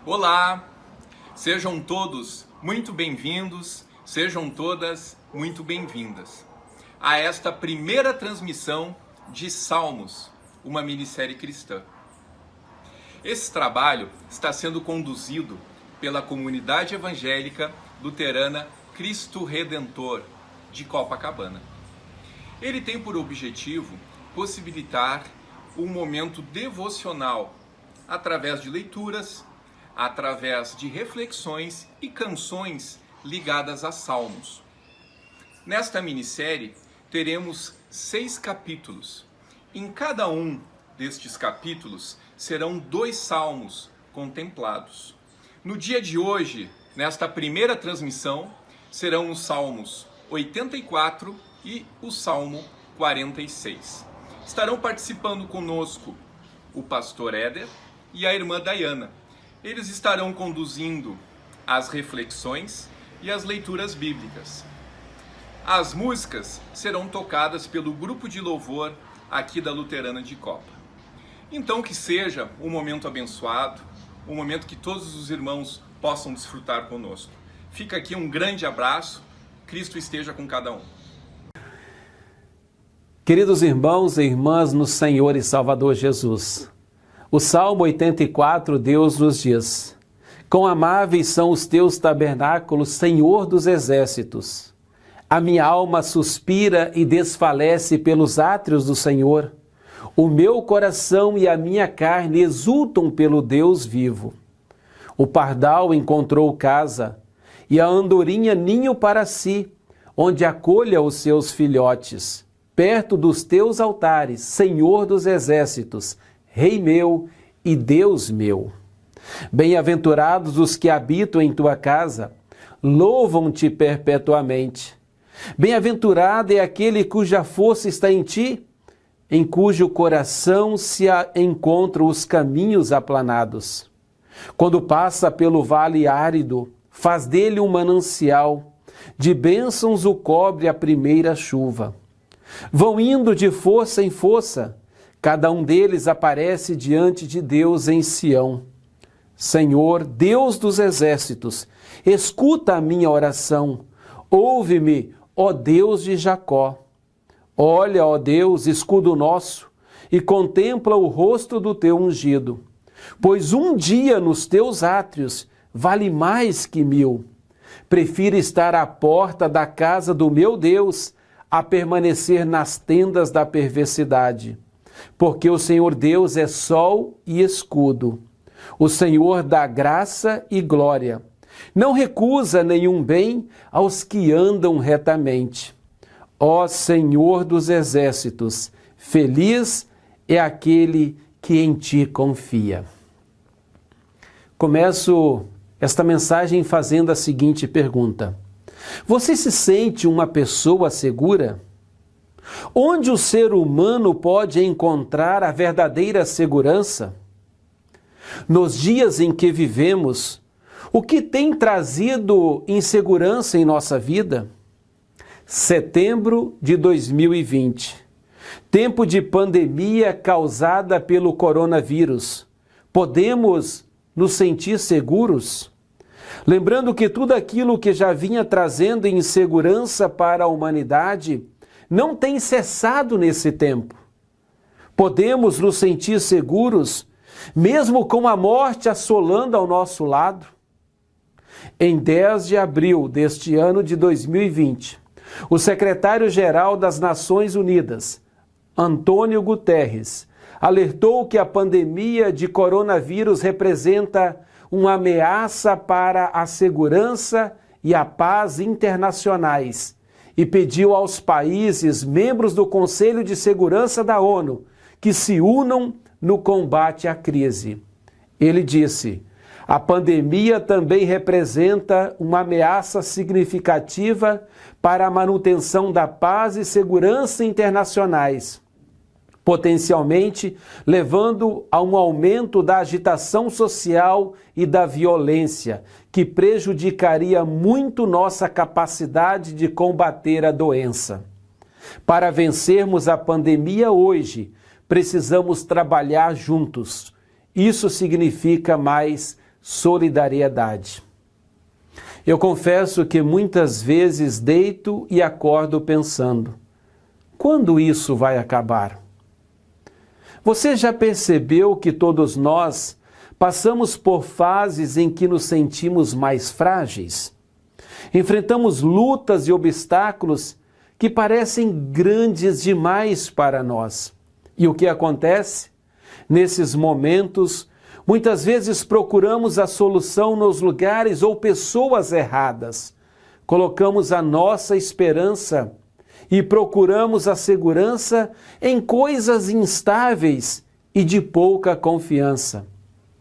Olá, sejam todos muito bem-vindos, sejam todas muito bem-vindas a esta primeira transmissão de Salmos, uma minissérie cristã. Esse trabalho está sendo conduzido pela comunidade evangélica luterana Cristo Redentor de Copacabana. Ele tem por objetivo possibilitar um momento devocional através de leituras, através de reflexões e canções ligadas a salmos. Nesta minissérie, teremos 6 capítulos. Em cada um destes capítulos, serão 2 salmos contemplados. No dia de hoje, nesta primeira transmissão, serão os salmos 84 e o salmo 46. Estarão participando conosco o pastor Éder e a irmã Dayana. Eles estarão conduzindo as reflexões e as leituras bíblicas. As músicas serão tocadas pelo grupo de louvor aqui da Luterana de Copa. Então que seja um momento abençoado, um momento que todos os irmãos possam desfrutar conosco. Fica aqui um grande abraço, Cristo esteja com cada um. Queridos irmãos e irmãs no Senhor e Salvador Jesus, o Salmo 84, Deus nos diz: quão amáveis são os teus tabernáculos, Senhor dos exércitos. A minha alma suspira e desfalece pelos átrios do Senhor. O meu coração e a minha carne exultam pelo Deus vivo. O pardal encontrou casa e a andorinha ninho para si, onde acolha os seus filhotes, perto dos teus altares, Senhor dos exércitos, Rei meu e Deus meu. Bem-aventurados os que habitam em tua casa, louvam-te perpetuamente. Bem-aventurado é aquele cuja força está em ti, em cujo coração se encontram os caminhos aplanados. Quando passa pelo vale árido, faz dele um manancial, de bênçãos o cobre a primeira chuva. Vão indo de força em força, cada um deles aparece diante de Deus em Sião. Senhor, Deus dos exércitos, escuta a minha oração, ouve-me, ó Deus de Jacó. Olha, ó Deus, escudo nosso, e contempla o rosto do teu ungido. Pois um dia nos teus átrios vale mais que 1000. Prefiro estar à porta da casa do meu Deus a permanecer nas tendas da perversidade. Porque o Senhor Deus é sol e escudo. O Senhor dá graça e glória. Não recusa nenhum bem aos que andam retamente. Ó Senhor dos exércitos, feliz é aquele que em ti confia. Começo esta mensagem fazendo a seguinte pergunta: você se sente uma pessoa segura? Onde o ser humano pode encontrar a verdadeira segurança? Nos dias em que vivemos, o que tem trazido insegurança em nossa vida? Setembro de 2020, tempo de pandemia causada pelo coronavírus. Podemos nos sentir seguros? Lembrando que tudo aquilo que já vinha trazendo insegurança para a humanidade não tem cessado nesse tempo. Podemos nos sentir seguros, mesmo com a morte assolando ao nosso lado? Em 10 de abril deste ano de 2020, o secretário-geral das Nações Unidas, Antônio Guterres, alertou que a pandemia de coronavírus representa uma ameaça para a segurança e a paz internacionais e pediu aos países membros do Conselho de Segurança da ONU que se unam no combate à crise. Ele disse: a pandemia também representa uma ameaça significativa para a manutenção da paz e segurança internacionais, potencialmente levando a um aumento da agitação social e da violência, que prejudicaria muito nossa capacidade de combater a doença. Para vencermos a pandemia hoje, precisamos trabalhar juntos. Isso significa mais solidariedade. Eu confesso que muitas vezes deito e acordo pensando: quando isso vai acabar? Você já percebeu que todos nós passamos por fases em que nos sentimos mais frágeis? Enfrentamos lutas e obstáculos que parecem grandes demais para nós. E o que acontece? Nesses momentos, muitas vezes procuramos a solução nos lugares ou pessoas erradas. Colocamos a nossa esperança e procuramos a segurança em coisas instáveis e de pouca confiança.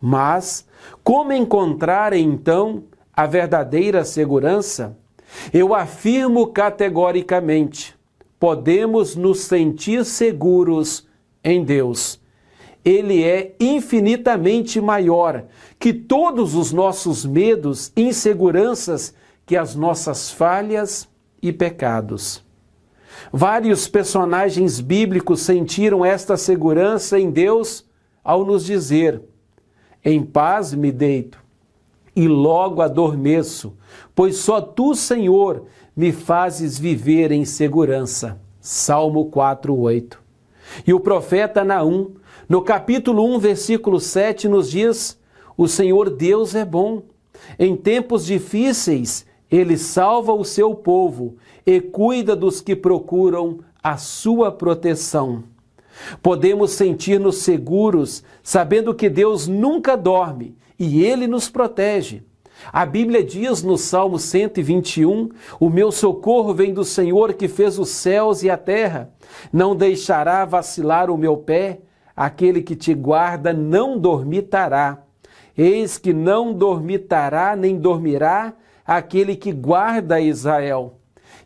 Mas como encontrar então a verdadeira segurança? Eu afirmo categoricamente: podemos nos sentir seguros em Deus. Ele é infinitamente maior que todos os nossos medos, inseguranças, que as nossas falhas e pecados. Vários personagens bíblicos sentiram esta segurança em Deus ao nos dizer: em paz me deito e logo adormeço, pois só tu, Senhor, me fazes viver em segurança. Salmo 4:8. E o profeta Naum, no capítulo 1, versículo 7, nos diz: o Senhor Deus é bom. Em tempos difíceis, Ele salva o seu povo e cuida dos que procuram a sua proteção. Podemos sentir-nos seguros, sabendo que Deus nunca dorme e Ele nos protege. A Bíblia diz no Salmo 121, o meu socorro vem do Senhor que fez os céus e a terra. Não deixará vacilar o meu pé, aquele que te guarda não dormitará. Eis que não dormitará nem dormirá aquele que guarda Israel.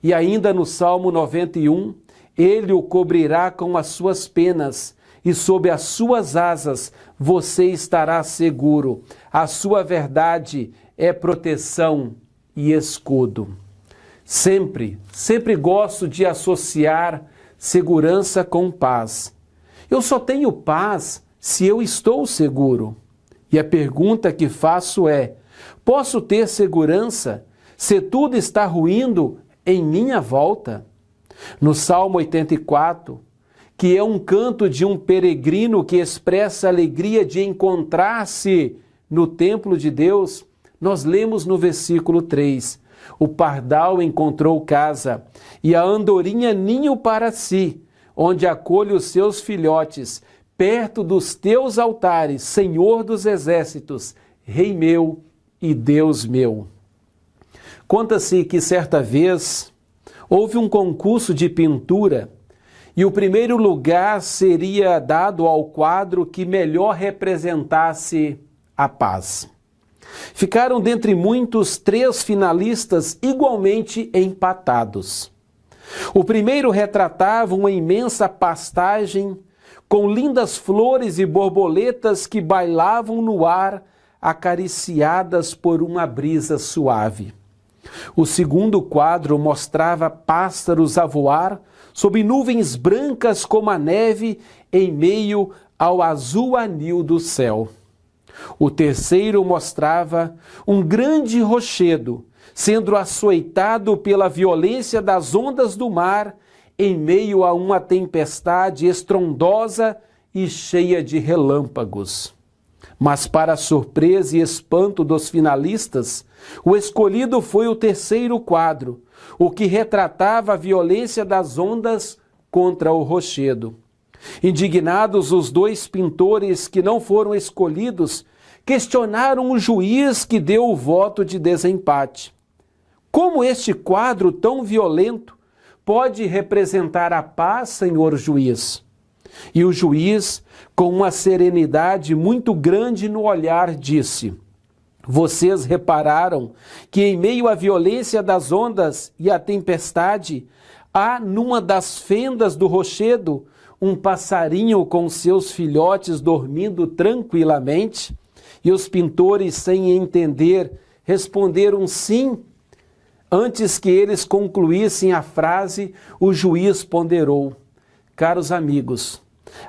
E ainda no Salmo 91, ele o cobrirá com as suas penas, e sob as suas asas você estará seguro. A sua verdade é proteção e escudo. Sempre gosto de associar segurança com paz. Eu só tenho paz se eu estou seguro. E a pergunta que faço é: posso ter segurança se tudo está ruindo em minha volta? No Salmo 84, que é um canto de um peregrino que expressa a alegria de encontrar-se no templo de Deus, nós lemos no versículo 3: o pardal encontrou casa e a andorinha ninho para si, onde acolhe os seus filhotes, perto dos teus altares, Senhor dos exércitos, Rei meu e Deus meu. Conta-se que certa vez houve um concurso de pintura e o primeiro lugar seria dado ao quadro que melhor representasse a paz. Ficaram dentre muitos 3 finalistas igualmente empatados. O primeiro retratava uma imensa pastagem com lindas flores e borboletas que bailavam no ar, acariciadas por uma brisa suave. O segundo quadro mostrava pássaros a voar sob nuvens brancas como a neve em meio ao azul anil do céu. O terceiro mostrava um grande rochedo sendo açoitado pela violência das ondas do mar em meio a uma tempestade estrondosa e cheia de relâmpagos. Mas, para a surpresa e espanto dos finalistas, o escolhido foi o terceiro quadro, o que retratava a violência das ondas contra o rochedo. Indignados, os 2 pintores que não foram escolhidos questionaram o juiz que deu o voto de desempate. Como este quadro tão violento pode representar a paz, senhor juiz? E o juiz, com uma serenidade muito grande no olhar, disse: vocês repararam que em meio à violência das ondas e à tempestade, há numa das fendas do rochedo um passarinho com seus filhotes dormindo tranquilamente? E os pintores, sem entender, responderam sim. Antes que eles concluíssem a frase, o juiz ponderou: caros amigos,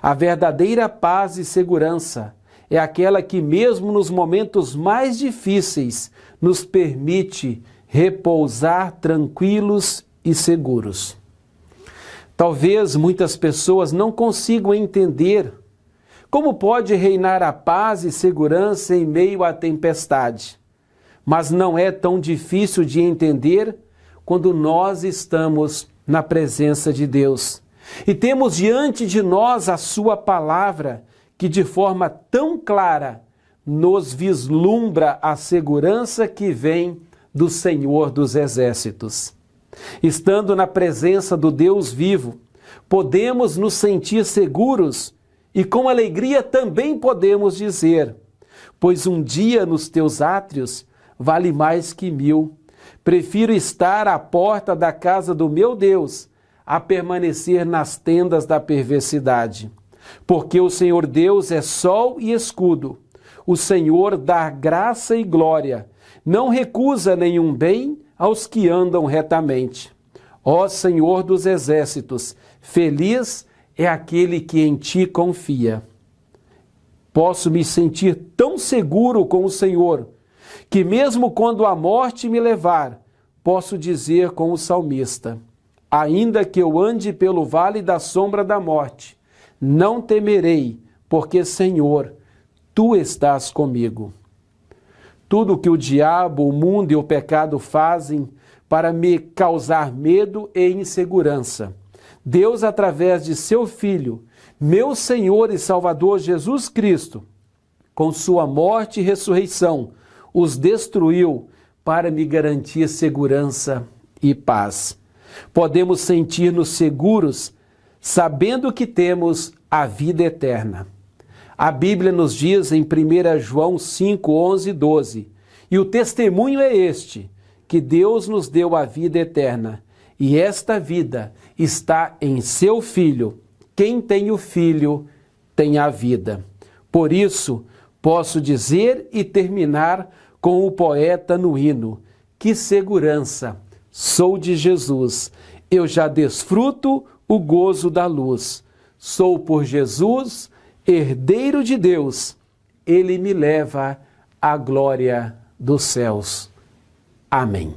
a verdadeira paz e segurança é aquela que, mesmo nos momentos mais difíceis, nos permite repousar tranquilos e seguros. Talvez muitas pessoas não consigam entender como pode reinar a paz e segurança em meio à tempestade. Mas não é tão difícil de entender quando nós estamos na presença de Deus. E temos diante de nós a sua palavra, que de forma tão clara nos vislumbra a segurança que vem do Senhor dos Exércitos. Estando na presença do Deus vivo, podemos nos sentir seguros e com alegria também podemos dizer: pois um dia nos teus átrios vale mais que 1000. Prefiro estar à porta da casa do meu Deus a permanecer nas tendas da perversidade. Porque o Senhor Deus é sol e escudo. O Senhor dá graça e glória. Não recusa nenhum bem aos que andam retamente. Ó Senhor dos exércitos, feliz é aquele que em ti confia. Posso me sentir tão seguro com o Senhor, que mesmo quando a morte me levar, posso dizer com o salmista: ainda que eu ande pelo vale da sombra da morte, não temerei, porque, Senhor, tu estás comigo. Tudo que o diabo, o mundo e o pecado fazem para me causar medo e insegurança, Deus, através de seu Filho, meu Senhor e Salvador Jesus Cristo, com sua morte e ressurreição, os destruiu para me garantir segurança e paz. Podemos sentir-nos seguros sabendo que temos a vida eterna. A Bíblia nos diz em 1 João 5, 11 e 12, e o testemunho é este, que Deus nos deu a vida eterna, e esta vida está em seu Filho. Quem tem o Filho tem a vida. Por isso, posso dizer e terminar com o poeta no hino: que segurança, sou de Jesus, eu já desfruto o gozo da luz. Sou por Jesus, herdeiro de Deus, ele me leva à glória dos céus. Amém.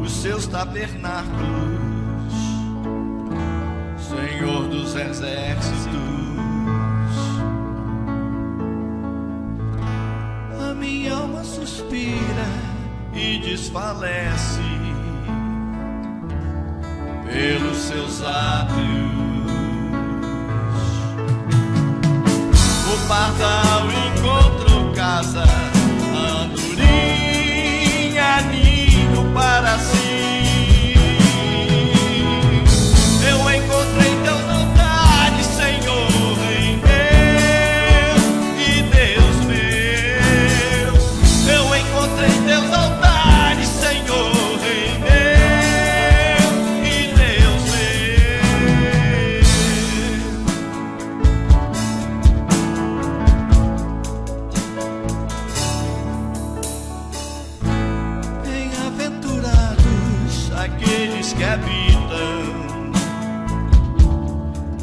Os seus tabernáculos, Senhor dos exércitos, a minha alma suspira e desfalece pelos seus átrios. O pardal encontrou casa, ninho para si. Eu encontrei teus altares, Senhor, em Deus e Deus meu. Eu encontrei teus altares, Senhor, em Deus e Deus aqueles que habitam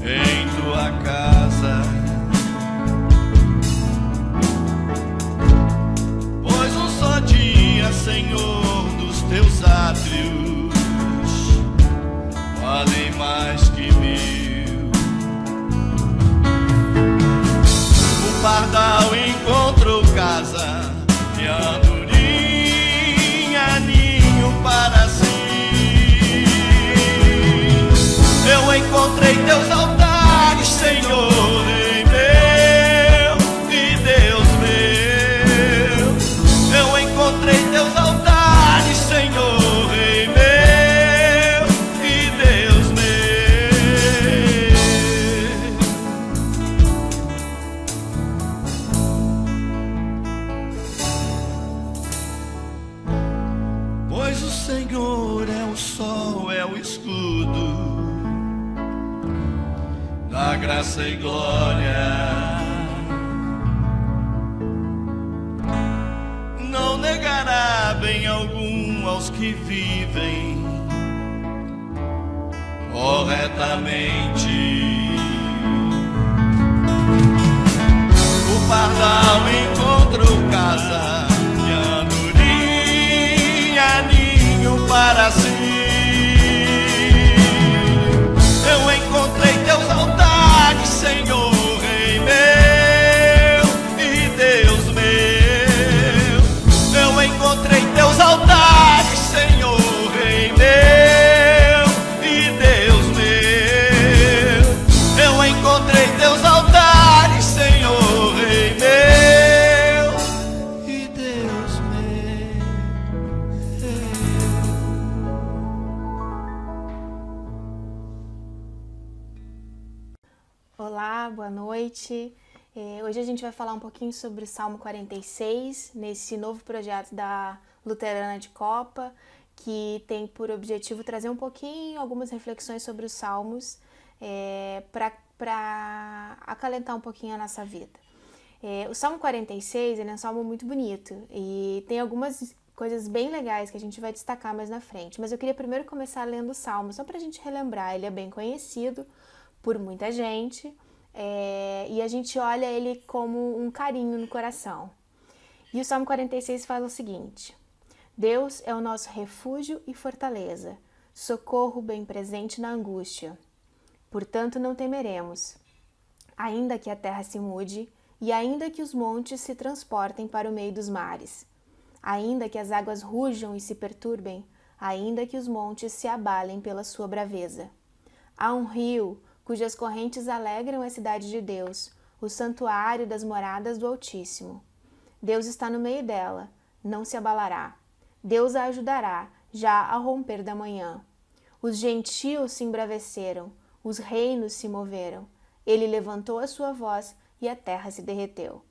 em tua casa, pois um só dia, Senhor, dos teus átrios valem mais que 1000. O pardal encontrou casa e a andorinha ninho para si. Eu encontrei teus altares, Senhor, em meu e Deus meu. Eu encontrei teus altares, Senhor, em meu e Deus meu. Pois o Senhor é o sol, é o escudo. graça e glória. Não negará bem algum aos que vivem corretamente. O pardal encontrou casa e andorinha ninho para si. Eu encontrei teus altares, Senhor, Rei meu e Deus meu. Eu encontrei teus altares, Senhor, Rei meu e Deus meu. Eu encontrei teus altares, Senhor, Rei meu e Deus meu. Olá, boa noite. Hoje a gente vai falar um pouquinho sobre o Salmo 46, nesse novo projeto da Luterana de Copa, que tem por objetivo trazer um pouquinho, algumas reflexões sobre os Salmos, para acalentar um pouquinho a nossa vida. O Salmo 46 ele é um salmo muito bonito e tem algumas coisas bem legais que a gente vai destacar mais na frente, mas eu queria primeiro começar lendo o Salmo, só para a gente relembrar. Ele é bem conhecido por muita gente, e a gente olha ele como um carinho no coração. E o Salmo 46 fala o seguinte: Deus é o nosso refúgio e fortaleza, socorro bem presente na angústia. Portanto não temeremos, ainda que a terra se mude, e ainda que os montes se transportem para o meio dos mares, ainda que as águas rujam e se perturbem, ainda que os montes se abalem pela sua braveza. Há um rio cujas correntes alegram a cidade de Deus, o santuário das moradas do Altíssimo. Deus está no meio dela, não se abalará. Deus a ajudará, já ao romper da manhã. Os gentios se embraveceram, os reinos se moveram. Ele levantou a sua voz e a terra se derreteu.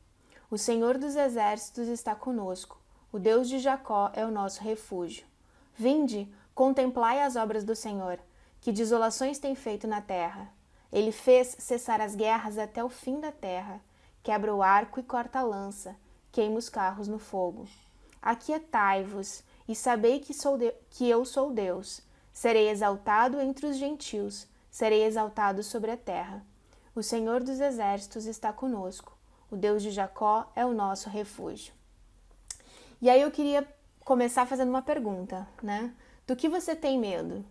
O Senhor dos exércitos está conosco, o Deus de Jacó é o nosso refúgio. Vinde, contemplai as obras do Senhor, que desolações tem feito na terra. Ele fez cessar as guerras até o fim da terra, quebra o arco e corta a lança, queima os carros no fogo. Aquietai-vos e sabei que eu sou Deus. Serei exaltado entre os gentios, serei exaltado sobre a terra. O Senhor dos exércitos está conosco, o Deus de Jacó é o nosso refúgio. E aí eu queria começar fazendo uma pergunta, né? Do que você tem medo?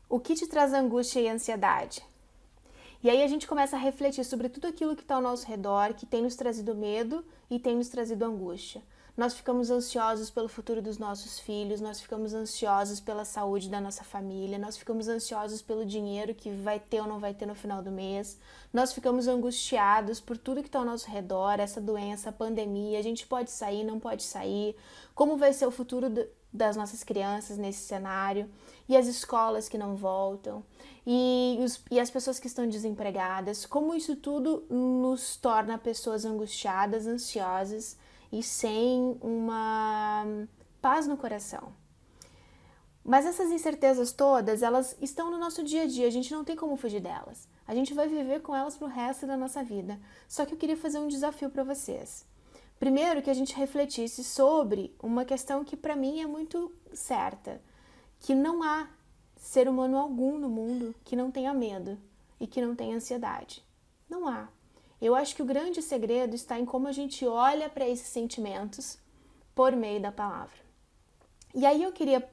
O que te traz angústia e ansiedade? E aí a gente começa a refletir sobre tudo aquilo que está ao nosso redor, que tem nos trazido medo e tem nos trazido angústia. Nós ficamos ansiosos pelo futuro dos nossos filhos, nós ficamos ansiosos pela saúde da nossa família, nós ficamos ansiosos pelo dinheiro que vai ter ou não vai ter no final do mês, nós ficamos angustiados por tudo que está ao nosso redor, essa doença, a pandemia, a gente pode sair, não pode sair, como vai ser o futuro das nossas crianças nesse cenário, e as escolas que não voltam, e as pessoas que estão desempregadas, como isso tudo nos torna pessoas angustiadas, ansiosas, e sem uma paz no coração. Mas essas incertezas todas, elas estão no nosso dia a dia, a gente não tem como fugir delas. A gente vai viver com elas pro resto da nossa vida. Só que eu queria fazer um desafio para vocês. Primeiro, que a gente refletisse sobre uma questão que para mim é muito certa, que não há ser humano algum no mundo que não tenha medo e que não tenha ansiedade. Não há. Eu acho que o grande segredo está em como a gente olha para esses sentimentos por meio da palavra. E aí eu queria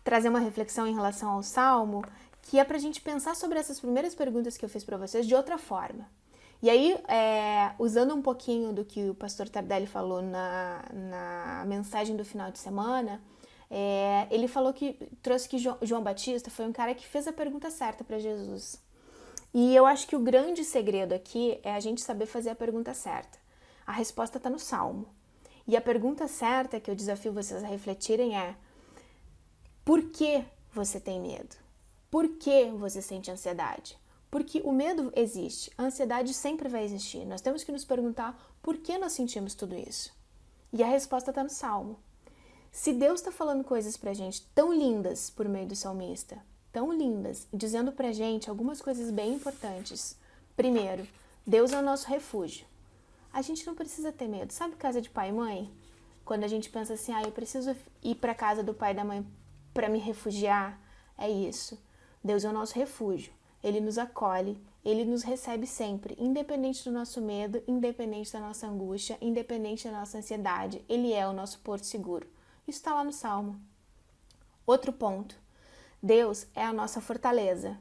trazer uma reflexão em relação ao Salmo, que é para a gente pensar sobre essas primeiras perguntas que eu fiz para vocês de outra forma. E aí, usando um pouquinho do que o pastor Tardelli falou na mensagem do final de semana, ele falou trouxe que João Batista foi um cara que fez a pergunta certa para Jesus. E eu acho que o grande segredo aqui é a gente saber fazer a pergunta certa. A resposta está no Salmo. E a pergunta certa que eu desafio vocês a refletirem é: por que você tem medo? Por que você sente ansiedade? Porque o medo existe, a ansiedade sempre vai existir. Nós temos que nos perguntar por que nós sentimos tudo isso. E a resposta está no Salmo. Se Deus está falando coisas pra gente tão lindas por meio do salmista, tão lindas, dizendo pra gente algumas coisas bem importantes. Primeiro, Deus é o nosso refúgio. A gente não precisa ter medo. Sabe casa de pai e mãe? Quando a gente pensa assim, eu preciso ir pra casa do pai e da mãe para me refugiar, é isso. Deus é o nosso refúgio. Ele nos acolhe, Ele nos recebe sempre, independente do nosso medo, independente da nossa angústia, independente da nossa ansiedade. Ele é o nosso porto seguro. Isso está lá no Salmo. Outro ponto. Deus é a nossa fortaleza.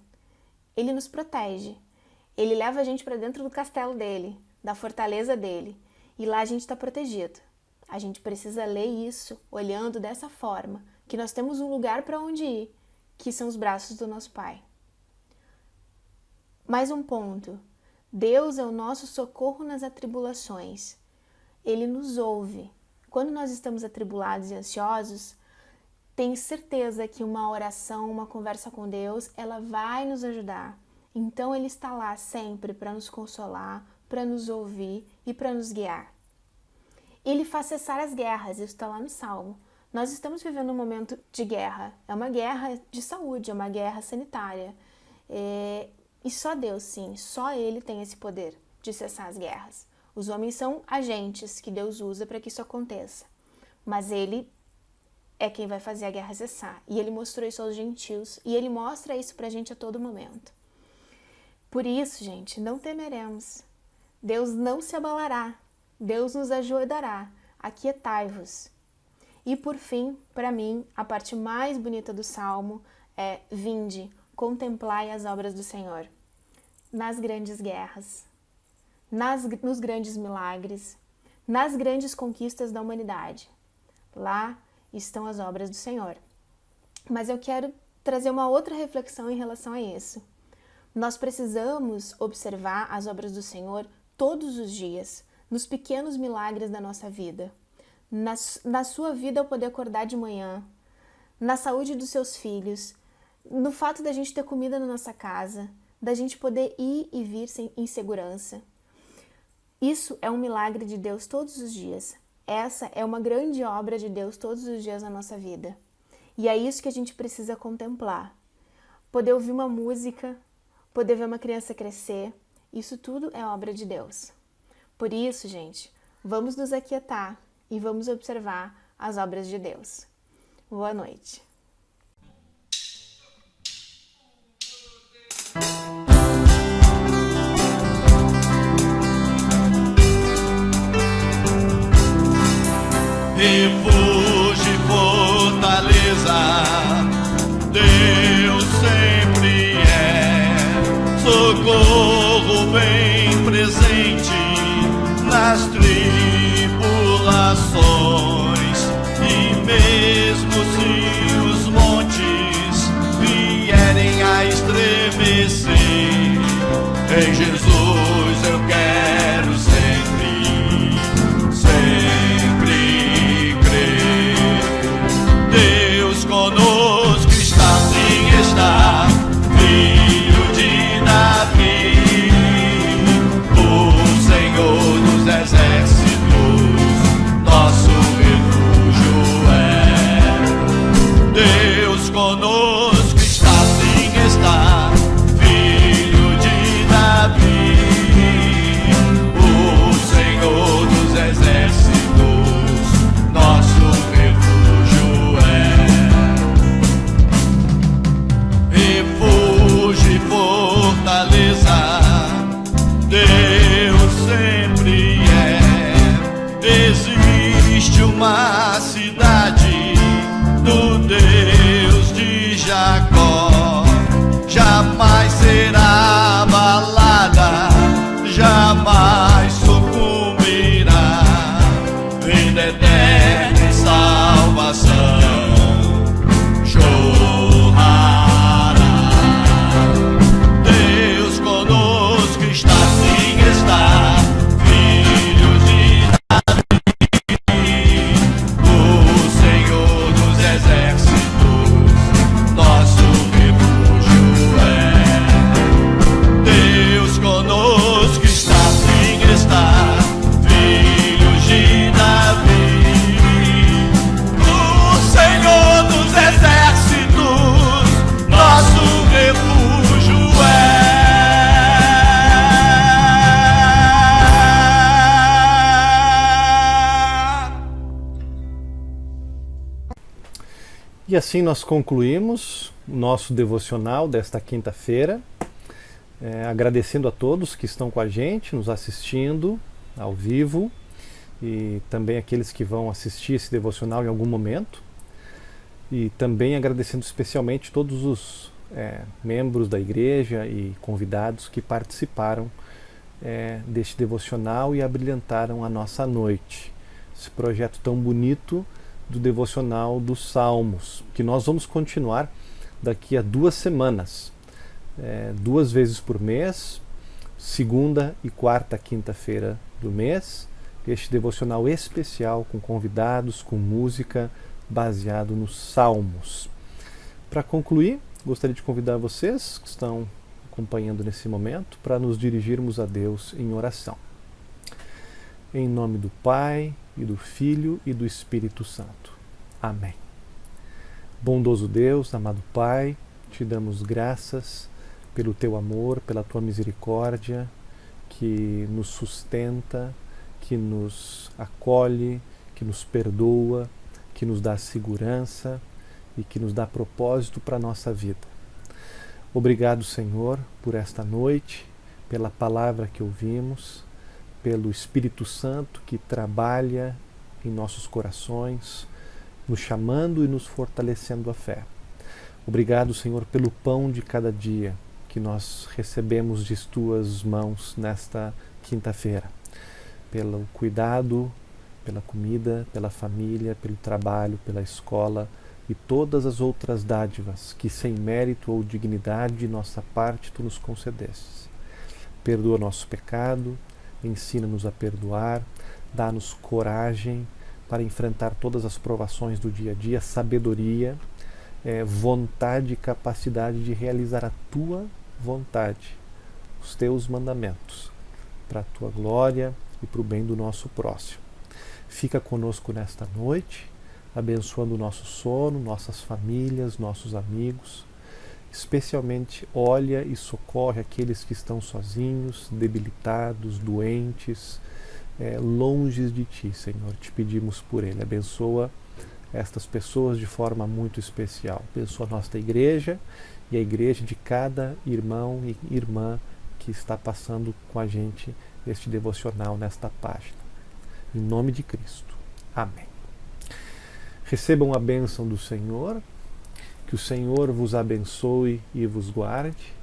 Ele nos protege. Ele leva a gente para dentro do castelo dele, da fortaleza dele. E lá a gente está protegido. A gente precisa ler isso olhando dessa forma, que nós temos um lugar para onde ir, que são os braços do nosso Pai. Mais um ponto. Deus é o nosso socorro nas atribulações. Ele nos ouve. Quando nós estamos atribulados e ansiosos, tenho certeza que uma oração, uma conversa com Deus, ela vai nos ajudar. Então Ele está lá sempre para nos consolar, para nos ouvir e para nos guiar. Ele faz cessar as guerras, isso está lá no Salmo. Nós estamos vivendo um momento de guerra. É uma guerra de saúde, é uma guerra sanitária. E só Deus, sim, só Ele tem esse poder de cessar as guerras. Os homens são agentes que Deus usa para que isso aconteça. Mas Ele é quem vai fazer a guerra cessar. E Ele mostrou isso aos gentios. E Ele mostra isso para a gente a todo momento. Por isso, gente, não temeremos. Deus não se abalará. Deus nos ajudará. Aquietai-vos. E por fim, para mim, a parte mais bonita do Salmo é: vinde, contemplai as obras do Senhor. Nas grandes guerras, nos grandes milagres, nas grandes conquistas da humanidade. Lá estão as obras do Senhor. Mas eu quero trazer uma outra reflexão em relação a isso. Nós precisamos observar as obras do Senhor todos os dias, nos pequenos milagres da nossa vida. Na sua vida, ao poder acordar de manhã, na saúde dos seus filhos, no fato da gente ter comida na nossa casa, da gente poder ir e vir em segurança. Isso é um milagre de Deus todos os dias. Essa é uma grande obra de Deus todos os dias na nossa vida. E é isso que a gente precisa contemplar. Poder ouvir uma música, poder ver uma criança crescer, isso tudo é obra de Deus. Por isso, gente, vamos nos aquietar e vamos observar as obras de Deus. Boa noite. Refúgio e fortaleza, Deus sempre é socorro bem presente nas tribulações. E mesmo se os montes vierem a estremecer, em Jesus eu quero sempre crer. Deus conosco está, sim está, Filho de Davi, o Senhor dos exércitos, nosso refúgio é. Deus conosco está, sim está, Filho de Davi, o Senhor dos exércitos, nosso refúgio é. Refúgio e fortaleza, Deus sempre é. Existe uma cidade do Deus de Jacó, jamais será abalada, jamais sucumbirá. Vida eterna e salvação jorrará. Deus conosco está, sim está, Filho de Davi, o Senhor dos exércitos, nosso refúgio é. E assim nós concluímos o nosso devocional desta quinta-feira, agradecendo a todos que estão com a gente, nos assistindo ao vivo, e também aqueles que vão assistir esse devocional em algum momento, e também agradecendo especialmente todos os membros da igreja e convidados que participaram deste devocional e abrilhantaram a nossa noite. Esse projeto tão bonito do devocional dos Salmos, que nós vamos continuar daqui a 2 semanas, 2 vezes por mês, segunda e quarta quinta-feira do mês, este devocional especial com convidados, com música, baseado nos Salmos. Para concluir, gostaria de convidar vocês que estão acompanhando nesse momento para nos dirigirmos a Deus em oração. Em nome do Pai, e do Filho e do Espírito Santo. Amém. Bondoso Deus, amado Pai, te damos graças pelo teu amor, pela tua misericórdia, que nos sustenta, que nos acolhe, que nos perdoa, que nos dá segurança e que nos dá propósito para a nossa vida. Obrigado, Senhor, por esta noite, pela palavra que ouvimos, pelo Espírito Santo que trabalha em nossos corações, nos chamando e nos fortalecendo a fé. Obrigado, Senhor, pelo pão de cada dia que nós recebemos de tuas mãos nesta quinta-feira, pelo cuidado, pela comida, pela família, pelo trabalho, pela escola e todas as outras dádivas que sem mérito ou dignidade de nossa parte tu nos concedestes. Perdoa nosso pecado, ensina-nos a perdoar, dá-nos coragem para enfrentar todas as provações do dia a dia, sabedoria, vontade e capacidade de realizar a tua vontade, os teus mandamentos, para a tua glória e para o bem do nosso próximo. Fica conosco nesta noite, abençoando o nosso sono, nossas famílias, nossos amigos. Especialmente olha e socorre aqueles que estão sozinhos, debilitados, doentes, longe de Ti, Senhor. Te pedimos por Ele. Abençoa estas pessoas de forma muito especial. Abençoa a nossa igreja e a igreja de cada irmão e irmã que está passando com a gente este devocional nesta página. Em nome de Cristo. Amém. Recebam a bênção do Senhor. Que o Senhor vos abençoe e vos guarde,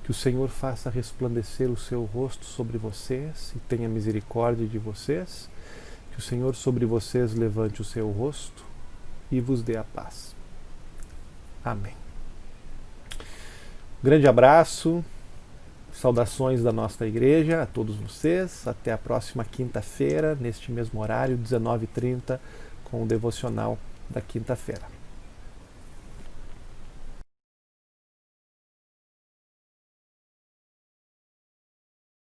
que o Senhor faça resplandecer o seu rosto sobre vocês e tenha misericórdia de vocês, que o Senhor sobre vocês levante o seu rosto e vos dê a paz. Amém. Grande abraço, saudações da nossa igreja a todos vocês, até a próxima quinta-feira, neste mesmo horário, 19h30, com o devocional da quinta-feira.